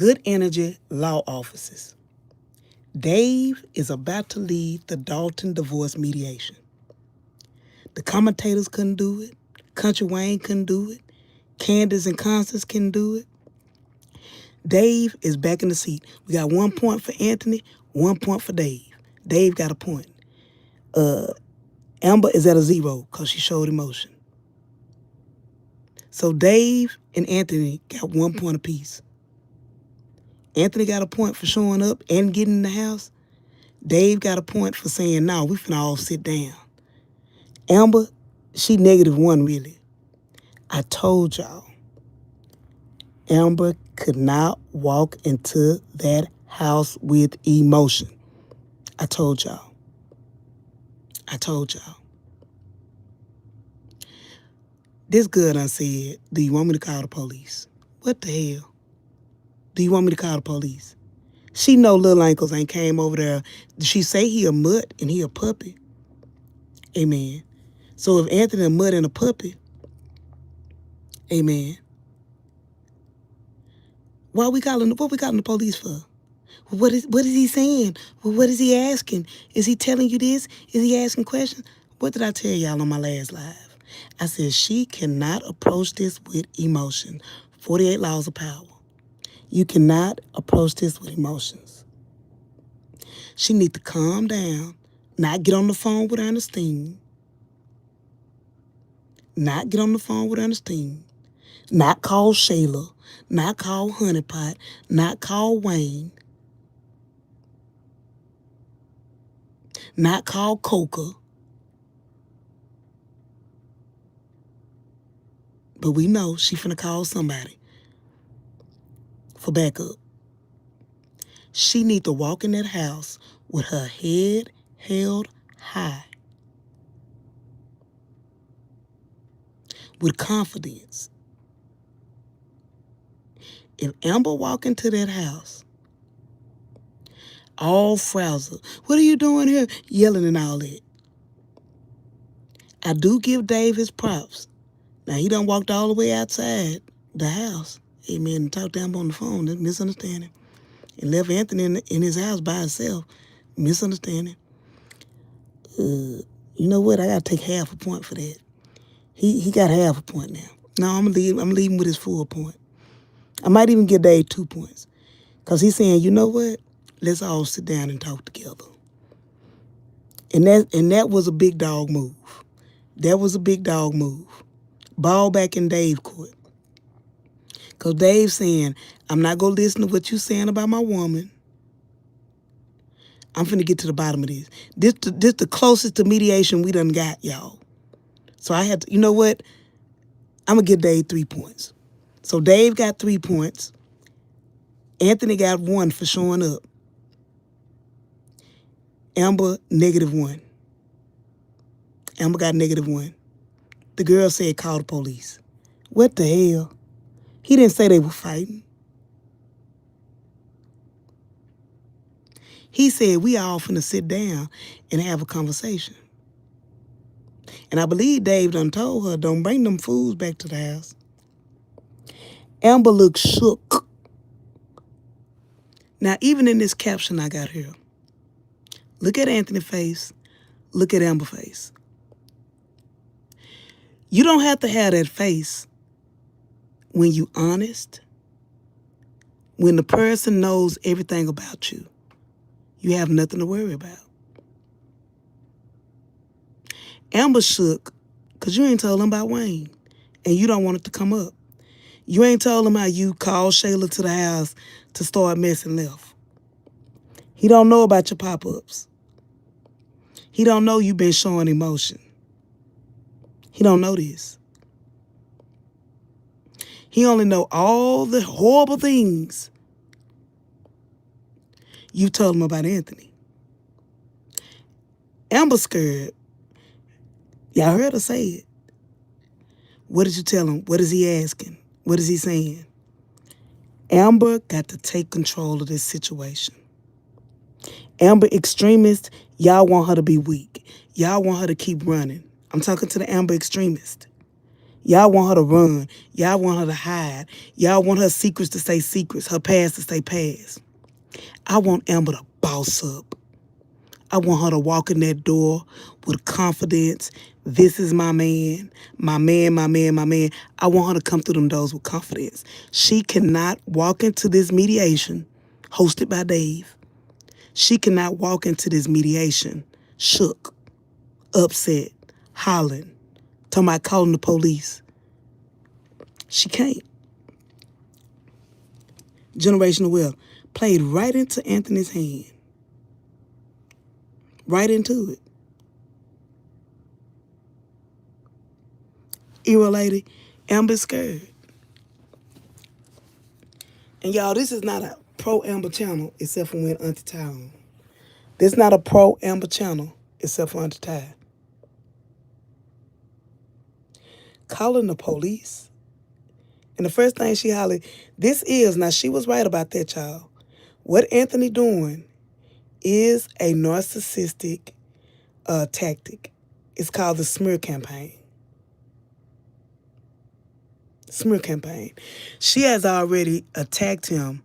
Good energy law offices. Dave is about to lead the Dalton divorce mediation. The commentators couldn't do it. Country Wayne couldn't do it. Candace and Constance couldn't do it. Dave is back in the seat. We got 1 point for Anthony, 1 point for Dave. Dave got a point. Amber is at a 0 because she showed emotion. So Dave and Anthony got 1 point apiece. Anthony got a point for showing up and getting in the house. Dave got a point for saying, no, we finna all sit down. Amber, she -1 really. I told y'all, Amber could not walk into that house with emotion. I told y'all. This girl done said, do you want me to call the police? What the hell? Do you want me to call the police? She know Little Ankles ain't came over there. She say he a mutt and he a puppy. Amen. So if Anthony a mutt and a puppy, amen. What we calling the police for? What is he saying? What is he asking? Is he telling you this? Is he asking questions? What did I tell y'all on my last live? I said she cannot approach this with emotion. 48 laws of power. You cannot approach this with emotions. She need to calm down, not get on the phone with Ernestine. Not call Shayla, not call Honeypot, not call Wayne, not call Coca. But we know she finna call somebody for backup. She need to walk in that house with her head held high, with confidence. If Amber walk into that house, all frazzled, what are you doing here? Yelling and all that. I do give Dave his props. Now, he done walked all the way outside the house, amen, and talked to Amber on the phone, that's misunderstanding. And left Anthony in his house by himself, misunderstanding. You know what? I got to take half a point for that. He got half a point now. No, I'm gonna leave him with his full point. I might even give Dave 2 points. Because he's saying, you know what? Let's all sit down and talk together. And that was a big dog move. Ball back in Dave's court. Because Dave's saying, I'm not going to listen to what you saying about my woman. I'm finna get to the bottom of this. This the closest to mediation we done got, y'all. So I had to, you know what? I'm going to give Dave 3 points. So Dave got 3 points. Anthony got 1 for showing up. Amber, -1. Amber got -1. The girl said, call the police. What the hell? He didn't say they were fighting. He said, we all finna sit down and have a conversation. And I believe Dave done told her, don't bring them fools back to the house. Amber looked shook. Now, even in this caption I got here, look at Anthony's face, look at Amber's face. You don't have to have that face when you honest, when the person knows everything about you. You have nothing to worry about. Amber shook because you ain't told him about Wayne, and you don't want it to come up. You ain't told him how you called Shayla to the house to start messing left. He don't know about your pop-ups. He don't know you been showing emotion. He don't know this. He only know all the horrible things you told him about Anthony. Amber scared. Y'all heard her say it. What did you tell him? What is he asking? What is he saying? Amber got to take control of this situation. Amber extremist, y'all want her to be weak. Y'all want her to keep running. I'm talking to the Amber extremist. Y'all want her to run. Y'all want her to hide. Y'all want her secrets to stay secrets, her past to stay past. I want Amber to boss up. I want her to walk in that door with confidence. This is my man, my man, my man, my man. I want her to come through them doors with confidence. She cannot walk into this mediation hosted by Dave. She cannot walk into this mediation shook, upset, hollering, talking about calling the police. She can't. Generational wealth played right into Anthony's hand. Right into it. Era lady, Amber's scared. And y'all, this is not a pro-Amber channel except for when Auntie Ty on. This is not a pro-Amber channel except for Auntie Ty. Calling the police. And the first thing she hollered, now she was right about that, y'all. What Anthony doing is a narcissistic tactic. It's called the smear campaign. Smear campaign. She has already attacked him,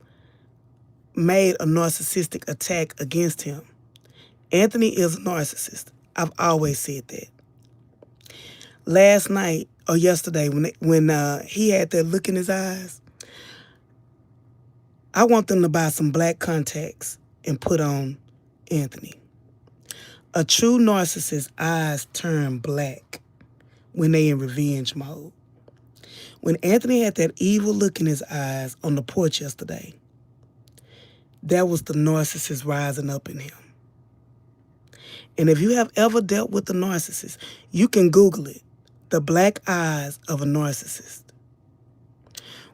made a narcissistic attack against him. Anthony is a narcissist. I've always said that. Last night or yesterday when he had that look in his eyes, I want them to buy some black contacts and put on Anthony. A true narcissist's eyes turn black when they in revenge mode. When Anthony had that evil look in his eyes on the porch yesterday, that was the narcissist rising up in him. And if you have ever dealt with a narcissist, you can Google it, the black eyes of a narcissist.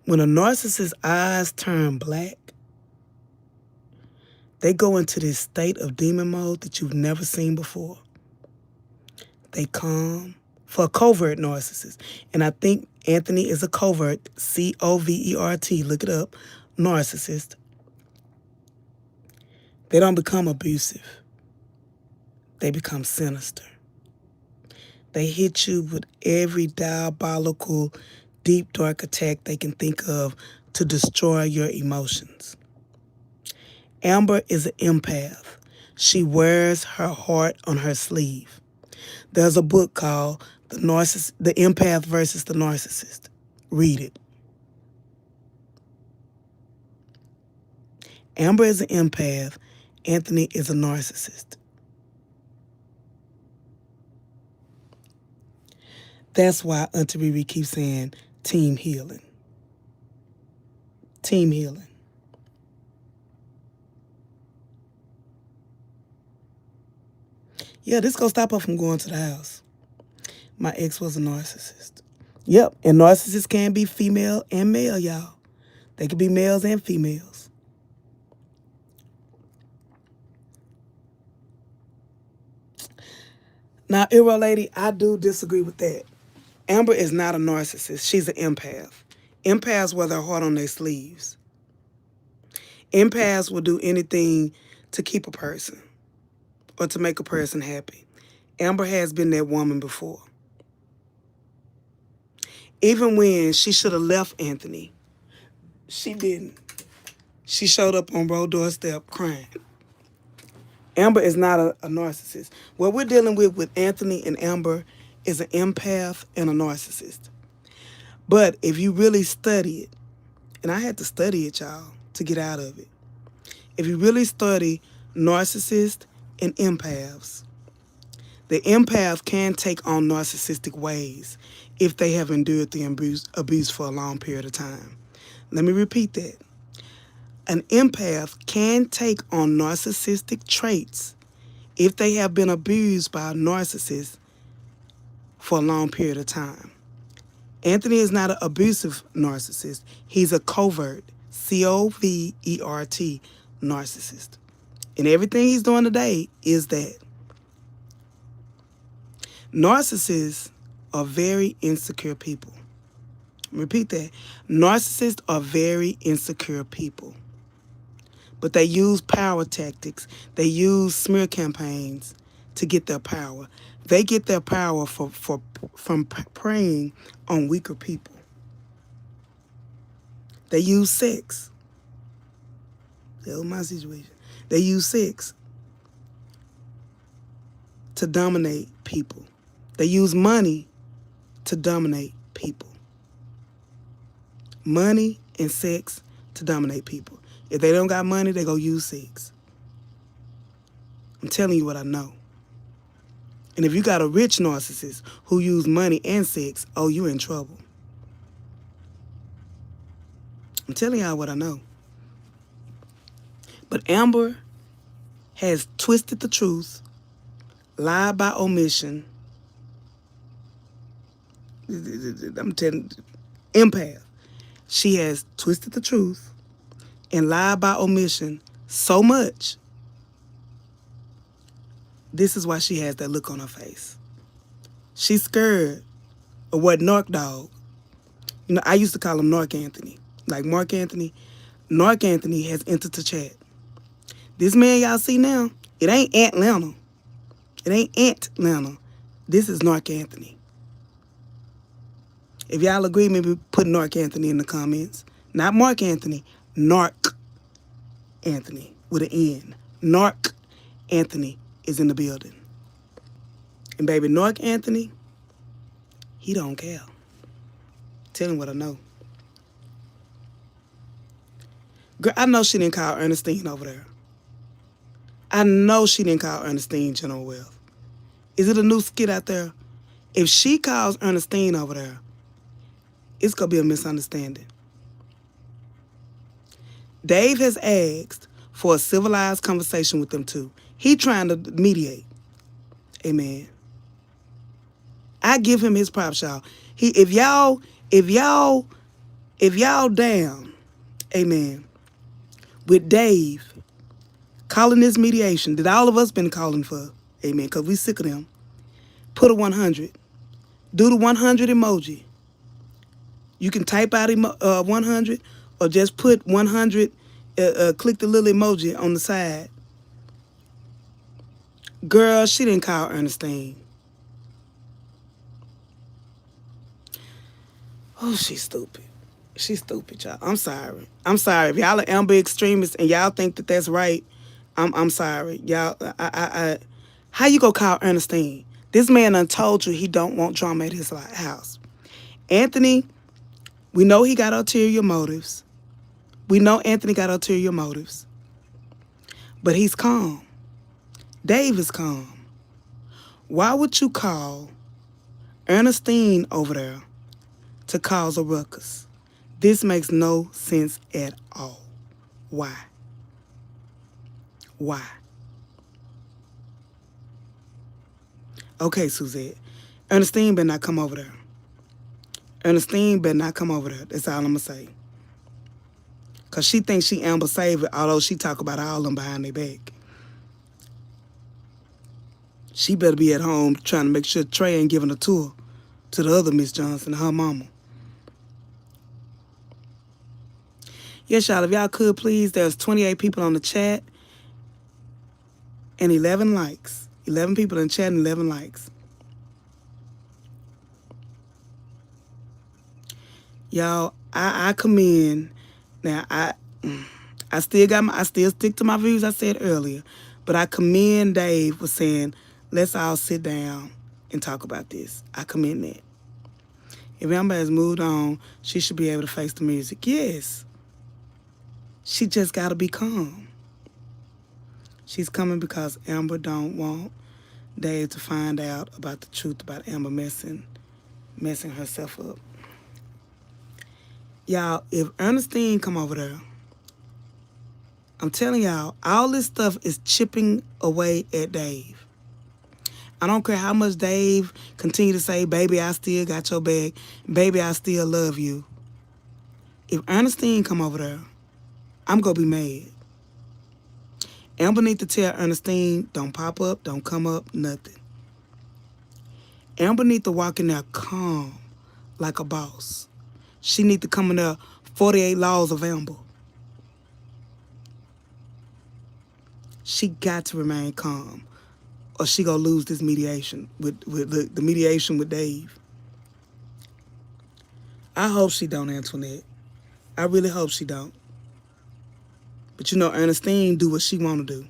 When a narcissist's eyes turn black, they go into this state of demon mode that you've never seen before. They calm. For a covert narcissist, and I think Anthony is a covert, C-O-V-E-R-T, look it up, narcissist. They don't become abusive. They become sinister. They hit you with every diabolical, deep, dark attack they can think of to destroy your emotions. Amber is an empath. She wears her heart on her sleeve. There's a book called The Empath versus the Narcissist. Read it. Amber is an empath. Anthony is a narcissist. That's why Auntie Riri keeps saying team healing. Team healing. Yeah, this gonna stop her from going to the house. My ex was a narcissist. Yep, and narcissists can be female and male, y'all. They can be males and females. Now, Era lady, I do disagree with that. Amber is not a narcissist. She's an empath. Empaths wear their heart on their sleeves. Empaths will do anything to keep a person or to make a person happy. Amber has been that woman before. Even when she should have left Anthony, she didn't. She showed up on road doorstep crying. Amber is not a narcissist. What we're dealing with Anthony and Amber is an empath and a narcissist. But if you really study it, and I had to study it, y'all, to get out of it. If you really study narcissists and empaths, the empath can take on narcissistic ways if they have endured the abuse for a long period of time. Let me repeat that. An empath can take on narcissistic traits if they have been abused by a narcissist for a long period of time. Anthony is not an abusive narcissist. He's a covert, C-O-V-E-R-T, narcissist. And everything he's doing today is that. Narcissists are very insecure people. Repeat that. Narcissists are very insecure people. But they use power tactics. They use smear campaigns to get their power. They get their power from preying on weaker people. They use sex. That was my situation. They use sex to dominate people. They use money to dominate people. Money and sex to dominate people. If they don't got money, they go use sex. I'm telling you what I know. And if you got a rich narcissist who use money and sex, oh, you're in trouble. I'm telling y'all what I know. But Amber has twisted the truth, lied by omission. I'm telling you, empath. She has twisted the truth and lied by omission so much. This is why she has that look on her face. She's scared of what Narc Dog. You know, I used to call him Narc Anthony. Like Mark Anthony. Narc Anthony has entered the chat. This man y'all see now, it ain't Aunt Lana. It ain't Aunt Lana. This is Narc Anthony. If y'all agree, maybe put Narc Anthony in the comments. Not Mark Anthony, Narc Anthony with an N. Narc Anthony is in the building. And baby, Narc Anthony, he don't care. Tell him what I know. Girl, I know she didn't call Ernestine over there. I know she didn't call Ernestine General Wealth. Is it a new skit out there? If she calls Ernestine over there, it's going to be a misunderstanding. Dave has asked for a civilized conversation with them two. He trying to mediate. Amen. I give him his props, y'all. If y'all down, amen, with Dave calling this mediation that all of us been calling for, amen, because we sick of them, put a 100. Do the 100 emoji. You can type out 100 or just put 100, click the little emoji on the side. Girl, she didn't call Ernestine. Oh, she's stupid. She's stupid, y'all. I'm sorry. I'm sorry. If y'all are Amber extremists and y'all think that that's right, I'm sorry. Y'all, how you gonna call Ernestine? This man done told you he don't want drama at his house. Anthony, we know he got ulterior motives. We know Anthony got ulterior motives. But he's calm. Dave is calm. Why would you call Ernestine over there to cause a ruckus? This makes no sense at all. Why? Why? Okay, Suzette. Ernestine better not come over there. Ernestine better not come over there. That's all I'm going to say. Because she thinks she Amber Saved, although she talk about all of them behind their back. She better be at home trying to make sure Trey ain't giving a tour to the other Miss Johnson, her mama. Yes, y'all, if y'all could, please, there's 28 people on the chat and 11 likes. 11 people in chat and 11 likes. Y'all, I commend. Now, I still stick to my views I said earlier, but I commend Dave for saying, let's all sit down and talk about this. I commend that. If Amber has moved on, she should be able to face the music. Yes. She just got to be calm. She's coming because Amber don't want Dave to find out about the truth about Amber messing herself up. Y'all, if Ernestine come over there, I'm telling y'all, all this stuff is chipping away at Dave. I don't care how much Dave continue to say, baby, I still got your back. Baby, I still love you. If Ernestine come over there, I'm going to be mad. Amber need to tell Ernestine, don't pop up, don't come up, nothing. Amber need to walk in there calm, like a boss. She need to come in there, 48 laws of Amber. She got to remain calm, or she gonna lose this mediation with the mediation with Dave. I hope she don't, Antoinette. I really hope she don't. But you know, Ernestine do what she want to do.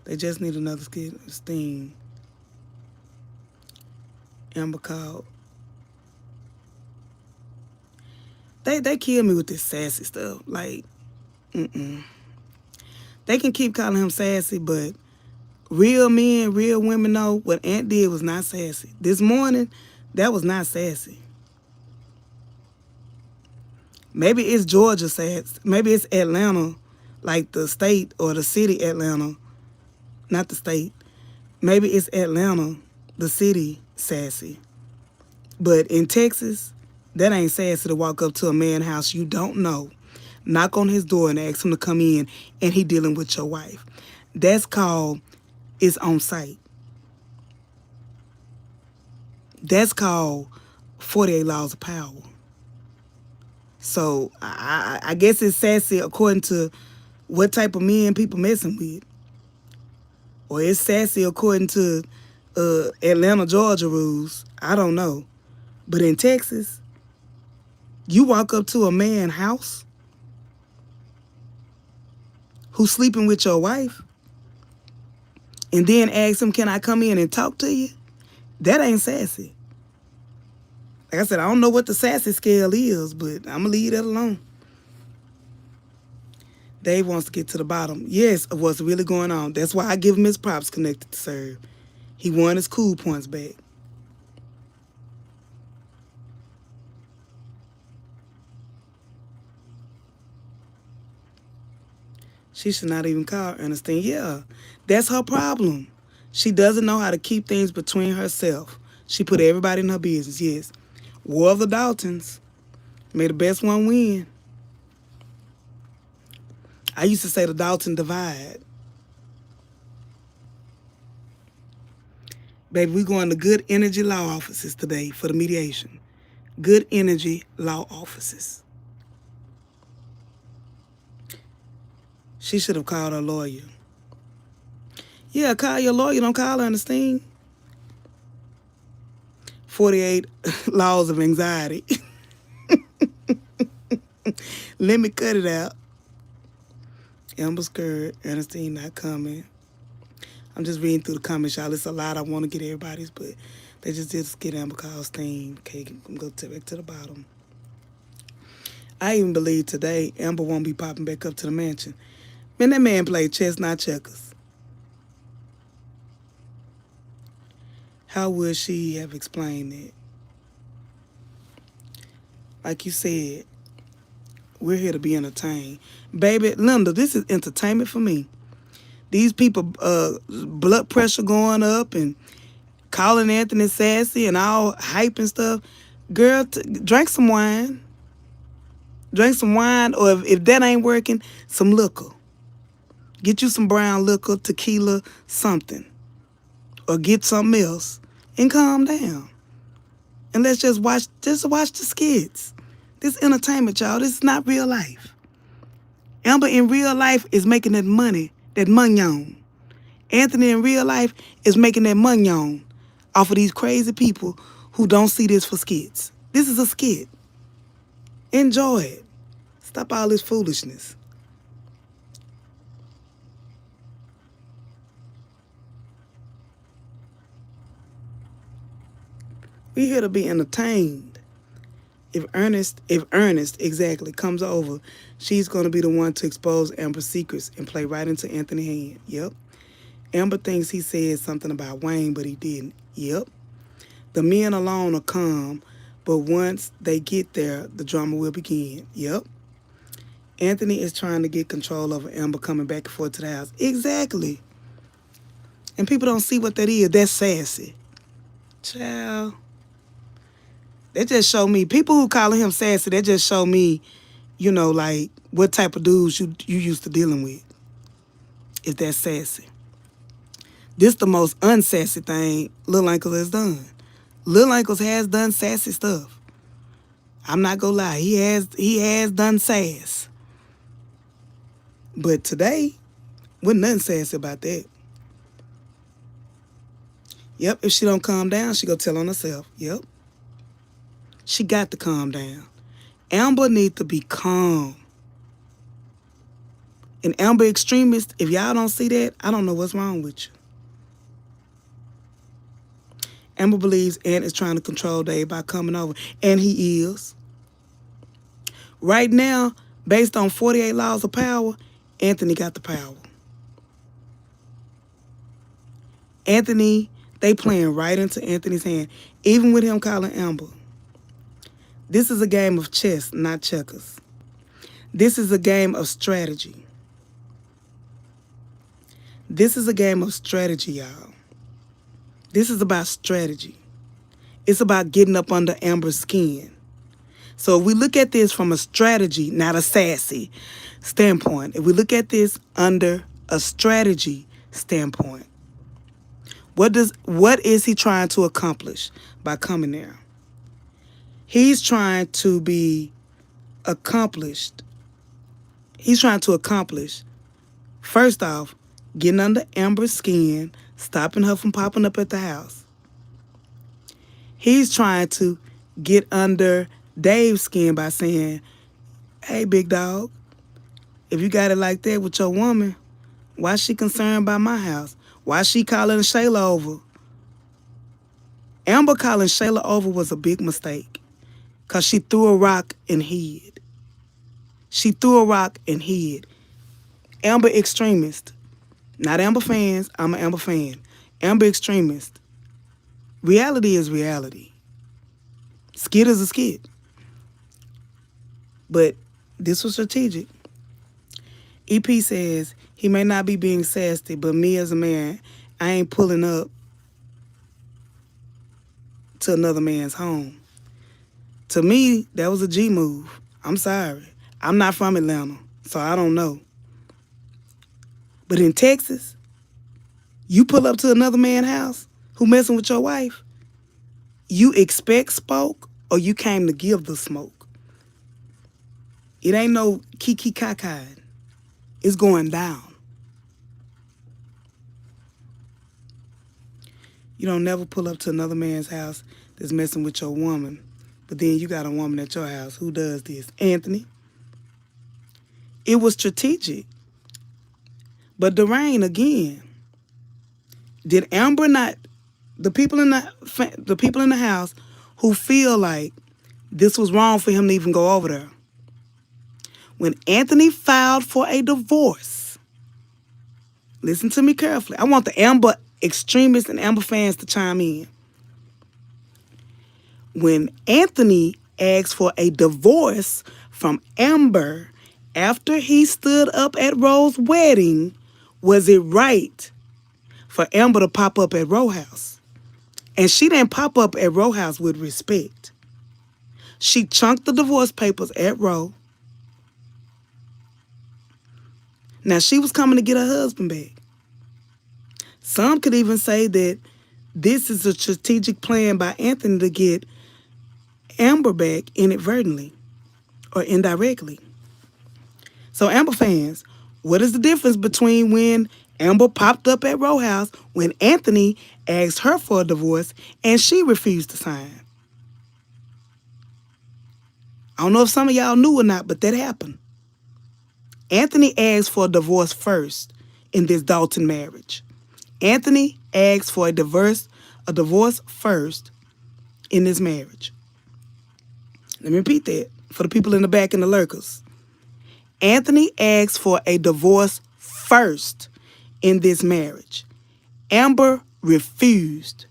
They just need another skit. Ernestine. Amber called. They kill me with this sassy stuff. Like, They can keep calling him sassy, but real men, real women know what Aunt did was not sassy. This morning, that was not sassy. Maybe it's Georgia sassy. Maybe it's Atlanta, like the state or the city Atlanta. Not the state. Maybe it's Atlanta, the city sassy. But in Texas, that ain't sassy to walk up to a man's house you don't know, knock on his door and ask him to come in, and he dealing with your wife. That's called it's on site. That's called 48 laws of power. So I guess it's sassy according to what type of men people messing with. Or it's sassy according to Atlanta, Georgia rules. I don't know. But in Texas, you walk up to a man's house who's sleeping with your wife and then ask him, can I come in and talk to you? That ain't sassy. Like I said, I don't know what the sassy scale is, but I'm going to leave that alone. Dave wants to get to the bottom, yes, of what's really going on. That's why I give him his props connected to serve. He won his cool points back. She should not even call Ernestine. Yeah, that's her problem. She doesn't know how to keep things between herself. She put everybody in her business, yes. War of the Daltons. May the best one win. I used to say the Dalton divide. Baby, we going to Good Energy Law Offices today for the mediation. Good Energy Law Offices. She should have called her lawyer. Yeah, call your lawyer. Don't call Ernestine. 48 laws of anxiety. Let me cut it out. Amber scared. Ernestine not coming. I'm just reading through the comments, y'all. It's a lot. I want to get everybody's, but they just did skit Amber call Steen. Okay, I'm going to go back to the bottom. I even believe today Amber won't be popping back up to the mansion. Man, that man played chess, not checkers. How would she have explained it? Like you said, we're here to be entertained. Baby, Linda, this is entertainment for me. These people, blood pressure going up and calling Anthony sassy and all hype and stuff. Girl, drink some wine. Drink some wine, or if that ain't working, some liquor. Get you some brown liquor, tequila, something. Or get something else and calm down. And let's just watch the skits. This entertainment, y'all. This is not real life. Amber in real life is making that money, that mignon. Anthony in real life is making that mignon off of these crazy people who don't see this for skits. This is a skit. Enjoy it. Stop all this foolishness. We here to be entertained. If Ernest exactly comes over, she's going to be the one to expose Amber's secrets and play right into Anthony's hand. Yep. Amber thinks he said something about Wayne, but he didn't. Yep. The men alone are calm, but once they get there, the drama will begin. Yep. Anthony is trying to get control over Amber coming back and forth to the house. Exactly. And people don't see what that is. That's sassy. Child. That just show me, people who calling him sassy, that just show me, you know, like, what type of dudes you used to dealing with. If that's sassy. This the most unsassy thing Lil Ankles has done. Lil Ankles has done sassy stuff. I'm not gonna lie, he has done sass. But today, Wasn't nothing sassy about that. Yep, if she don't calm down, she gonna tell on herself. Yep. She got to calm down. Amber need to be calm. And Amber extremist, if y'all don't see that, I don't know what's wrong with you. Amber believes Ant is trying to control Dave by coming over. And he is. Right now, based on 48 laws of power, Anthony got the power. Anthony, they playing right into Anthony's hand, even with him calling Amber. This is a game of chess, not checkers. This is a game of strategy. This is a game of strategy, y'all. This is about strategy. It's about getting up under Amber's skin. So if we look at this from a strategy, not a sassy standpoint, if we look at this under a strategy standpoint, what is he trying to accomplish by coming there? He's trying to be accomplished. He's trying to accomplish, first off, getting under Amber's skin, stopping her from popping up at the house. He's trying to get under Dave's skin by saying, hey, big dog, if you got it like that with your woman, why she concerned about my house? Why she calling Shayla over? Amber calling Shayla over was a big mistake because she threw a rock and hid. She threw a rock and hid. Amber extremist. Not Amber fans, I'm an Amber fan. Amber extremist. Reality is reality. Skit is a skit. But this was strategic. EP says, he may not be being sassy, but me as a man, I ain't pulling up to another man's home. To me, that was a G move. I'm sorry. I'm not from Atlanta, so I don't know. But in Texas, you pull up to another man's house who messing with your wife, you expect smoke or you came to give the smoke. It ain't no kiki kakai. It's going down. You don't never pull up to another man's house that's messing with your woman, but then you got a woman at your house. Who does this? Anthony. It was strategic. But Darain, again, did Amber not, the people in the house who feel like this was wrong for him to even go over there. When Anthony filed for a divorce, listen to me carefully. I want the Amber extremists and Amber fans to chime in. When Anthony asked for a divorce from Amber after he stood up at Rose's wedding, was it right for Amber to pop up at Roe House? And she didn't pop up at Roe House with respect. She chunked the divorce papers at Roe. Now, she was coming to get her husband back. Some could even say that this is a strategic plan by Anthony to get Amber back inadvertently or indirectly. So, Amber fans, what is the difference between when Amber popped up at Roe House when Anthony asked her for a divorce and she refused to sign? I don't know if some of y'all knew or not, but that happened. Anthony asked for a divorce first in this Dalton marriage. Anthony asked for a divorce first in this marriage. Let me repeat that for the people in the back and the lurkers. Anthony asked for a divorce first in this marriage. Amber refused.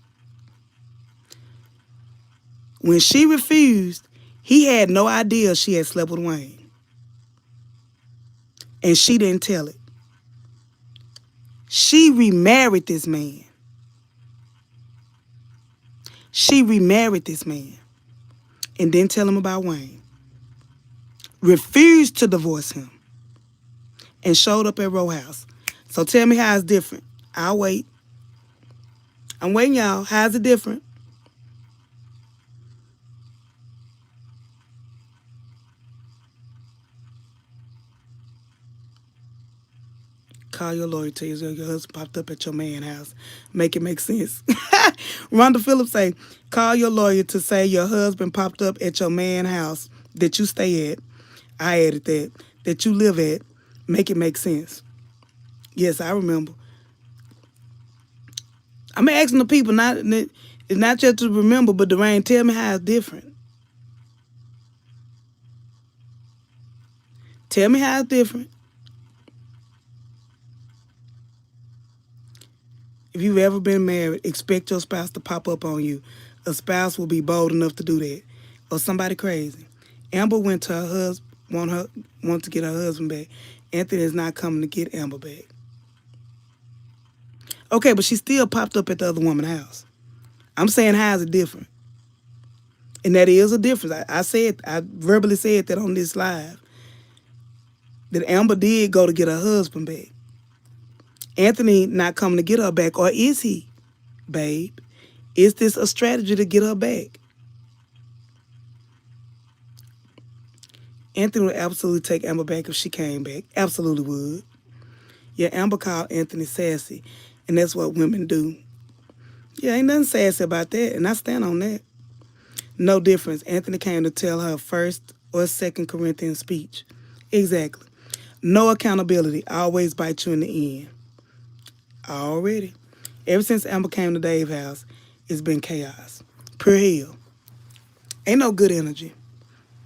When she refused, he had no idea she had slept with Wayne. And she didn't tell it. She remarried this man. She remarried this man and didn't tell him about Wayne. Refused to divorce him and showed up at Roe House. So tell me how it's different. I'll wait. I'm waiting, y'all. How's it different? Call your lawyer, tell you your husband popped up at your man's house. Make it make sense. Rhonda Phillips say, call your lawyer to say your husband popped up at your man's house that you stay at. I added that you live at. Make it make sense. Yes, I remember. I'm asking the people, it's not just to remember, but Dwayne, tell me how it's different. Tell me how it's different. If you've ever been married, expect your spouse to pop up on you. A spouse will be bold enough to do that. Or somebody crazy. Amber went to her husband, want to get her husband back. Anthony is not coming to get Amber back. Okay, but she still popped up at the other woman's house. I'm saying, how is it different? And that is a difference. I verbally said that on this live. That Amber did go to get her husband back. Anthony not coming to get her back, or is he, babe? Is this a strategy to get her back? Anthony would absolutely take Amber back if she came back. Absolutely would. Yeah, Amber called Anthony sassy, and that's what women do. Yeah, ain't nothing sassy about that, and I stand on that. No difference. Anthony came to tell her 1st or 2nd Corinthians speech. Exactly. No accountability. Always bite you in the end. Already. Ever since Amber came to Dave's house, it's been chaos. Pure hell. Ain't no good energy.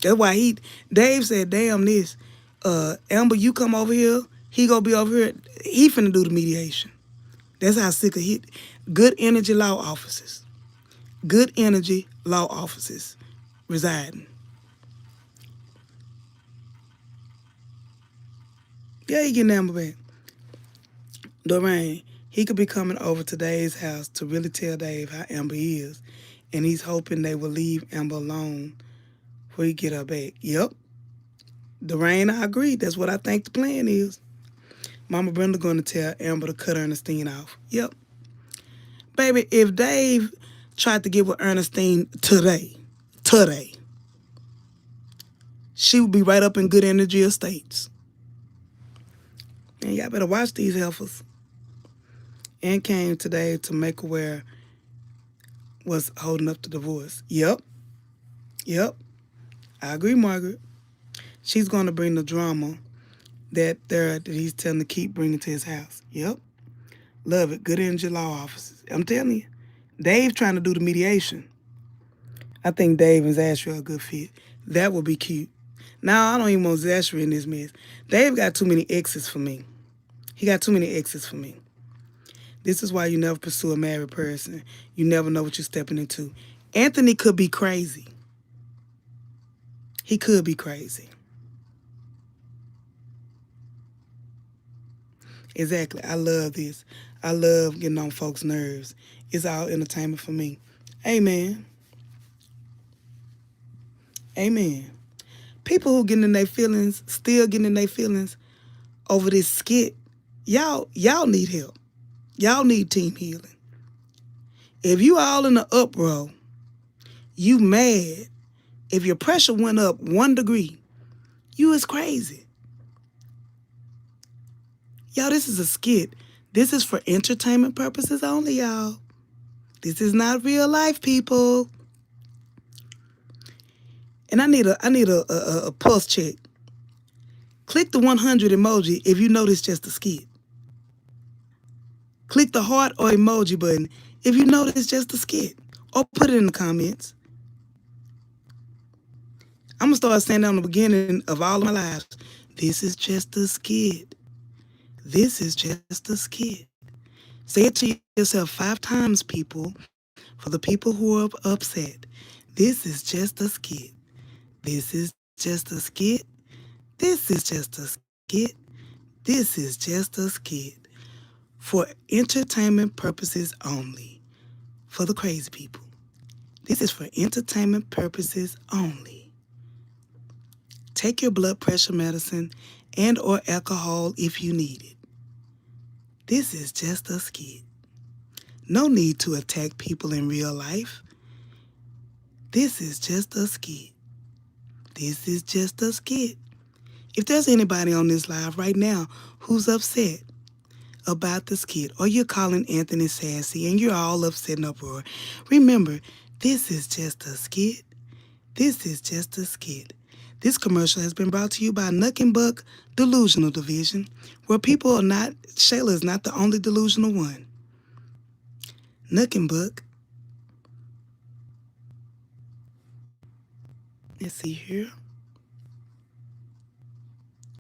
That's why Dave said, damn this. Amber, you come over here, he gonna be over here. He finna do the mediation. That's how sick of good energy law offices. Good energy law offices residing. Yeah, he getting Amber back. Doreen, he could be coming over to Dave's house to really tell Dave how Amber is, and he's hoping they will leave Amber alone before he get her back. Yep. Doreen, I agree. That's what I think the plan is. Mama Brenda going to tell Amber to cut Ernestine off. Yep. Baby, if Dave tried to get with Ernestine today, she would be right up in Good Energy Estates. And y'all better watch these heifers. And came today to make aware was holding up the divorce. Yep. I agree, Margaret. She's going to bring the drama that he's telling to keep bringing to his house. Yep. Love it. Good energy law offices. I'm telling you. Dave trying to do the mediation. I think Dave and Zashra are a good fit. That would be cute. Now, I don't even want Zashra in this mess. Dave got too many exes for me. He got too many exes for me. This is why you never pursue a married person. You never know what you're stepping into. Anthony could be crazy. He could be crazy. Exactly. I love this. I love getting on folks' nerves. It's all entertainment for me. Amen. Amen. People who getting in their feelings, still getting in their feelings over this skit, y'all need help. Y'all need team healing. If you all in the uproar, you mad. If your pressure went up 1 degree, you is crazy. Y'all, this is a skit. This is for entertainment purposes only, y'all. This is not real life, people. And I need a pulse check. Click the 100 emoji if you know this just a skit. Click the heart or emoji button if you know this just a skit. Or put it in the comments. I'm going to start saying that on the beginning of all of my lives. This is just a skit. This is just a skit. Say it to yourself 5 times, people, for the people who are upset. This is just a skit. This is just a skit. This is just a skit. This is just a skit. For entertainment purposes only. For the crazy people. This is for entertainment purposes only. Take your blood pressure medicine and or alcohol if you need it. This is just a skit. No need to attack people in real life. This is just a skit. This is just a skit. If there's anybody on this live right now who's upset, about the skit, or you're calling Anthony sassy and you're all upset and uproar, remember, this is just a skit. This is just a skit. This commercial has been brought to you by Nuck and Buck Delusional Division, where people are not, Shayla is not the only delusional one. Nuck and Buck. Let's see here.